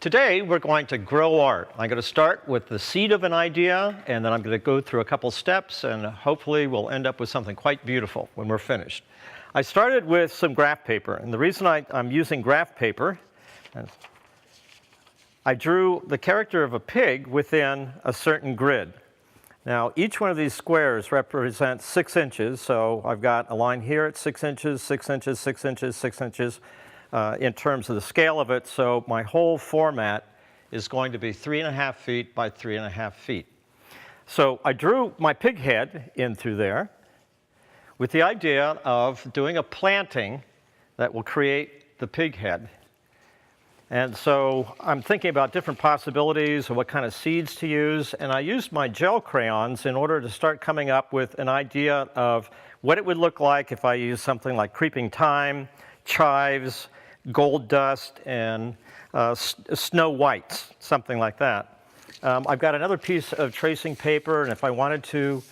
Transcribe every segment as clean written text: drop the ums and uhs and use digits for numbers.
Today we're going to grow art. I'm going to start with the seed of an idea, and then I'm going to go through a couple steps, and hopefully we'll end up with something quite beautiful when we're finished. I started with some graph paper, and the reason I'm using graph paper, I drew the character of a pig within a certain grid. Now, each one of these squares represents 6 inches, so I've got a line here at 6 inches, 6 inches, 6 inches, 6 inches, in terms of the scale of it, so my whole format is going to be 3.5 feet by 3.5 feet. So I drew my pig head in through there with the idea of doing a planting that will create the pig head. And so I'm thinking about different possibilities of what kind of seeds to use, and I used my gel crayons in order to start coming up with an idea of what it would look like if I used something like creeping thyme, chives, gold dust, and snow whites, something like that. I've got another piece of tracing paper, and if I wanted to,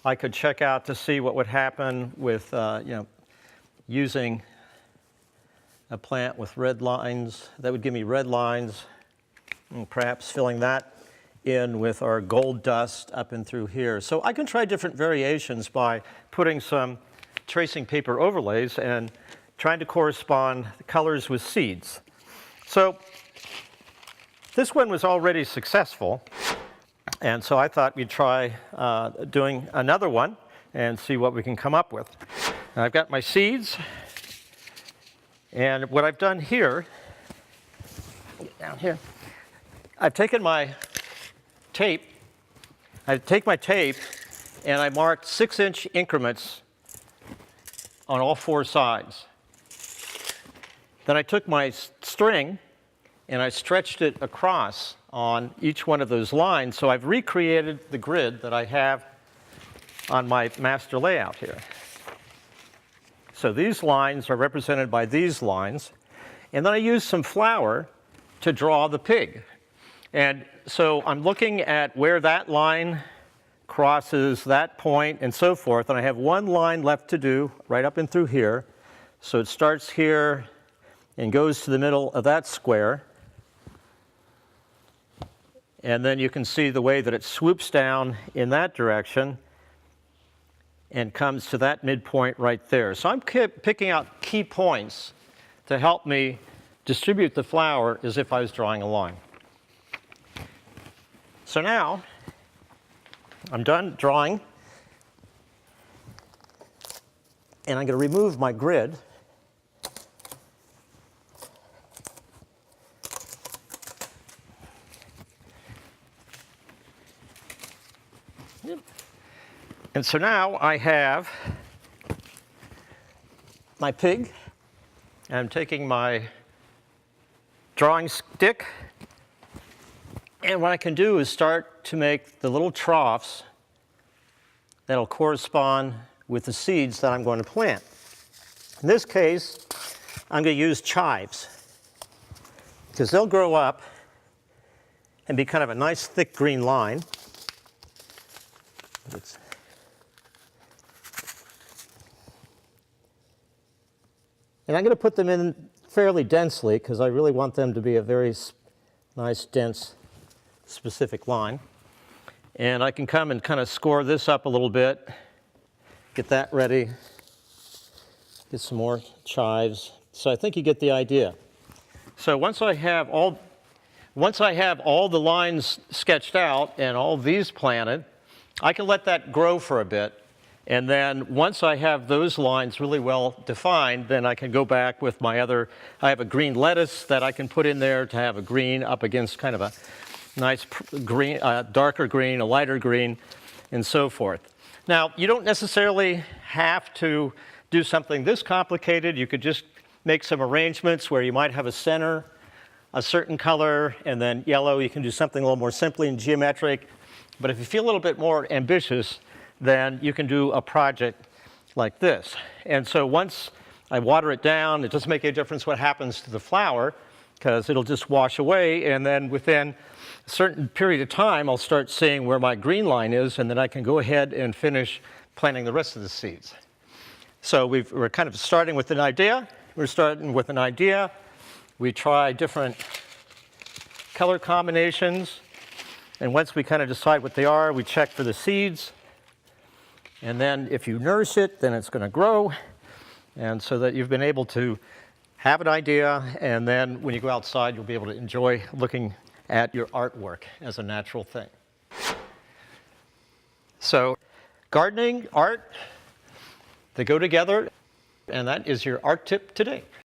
I could check out to see what would happen with using a plant with red lines. That would give me red lines, and perhaps filling that in with our gold dust up and through here. So I can try different variations by putting some tracing paper overlays and trying to correspond the colors with seeds. So this one was already successful, and so I thought we'd try doing another one and see what we can come up with. Now, I've got my seeds, and what I've done here, down here, I've taken my tape, and I marked 6-inch increments on all 4 sides. Then I took my string and I stretched it across on each one of those lines, so I've recreated the grid that I have on my master layout here. So these lines are represented by these lines, and then I used some flour to draw the pig. And so I'm looking at where that line crosses that point and so forth, and I have one line left to do right up and through here. So it starts here and goes to the middle of that square. And then you can see the way that it swoops down in that direction and comes to that midpoint right there. So I'm picking out key points to help me distribute the flour as if I was drawing a line. So now I'm done drawing, and I'm going to remove my grid. And so now I have my pig, and I'm taking my drawing stick, and what I can do is start to make the little troughs that'll correspond with the seeds that I'm going to plant. In this case, I'm going to use chives, because they'll grow up and be kind of a nice thick green line. And I'm going to put them in fairly densely because I really want them to be a very nice, dense, specific line. And I can come and kind of score this up a little bit, get that ready, get some more chives. So I think you get the idea. So once I have all the lines sketched out and all these planted, I can let that grow for a bit. And then once I have those lines really well defined, then I can go back with my other, I have a green lettuce that I can put in there to have a green up against kind of a nice green, darker green, a lighter green, and so forth. Now, you don't necessarily have to do something this complicated. You could just make some arrangements where you might have a center, a certain color, and then yellow. You can do something a little more simply and geometric. But if you feel a little bit more ambitious, then you can do a project like this. And so once I water it down, it doesn't make any difference what happens to the flour, because it'll just wash away, and then within a certain period of time, I'll start seeing where my green line is, and then I can go ahead and finish planting the rest of the seeds. So we're kind of starting with an idea. We're starting with an idea. We try different color combinations. And once we kind of decide what they are, we check for the seeds. And then if you nourish it, then it's going to grow. And so that you've been able to have an idea, and then when you go outside, you'll be able to enjoy looking at your artwork as a natural thing. So gardening, art, they go together, and that is your art tip today.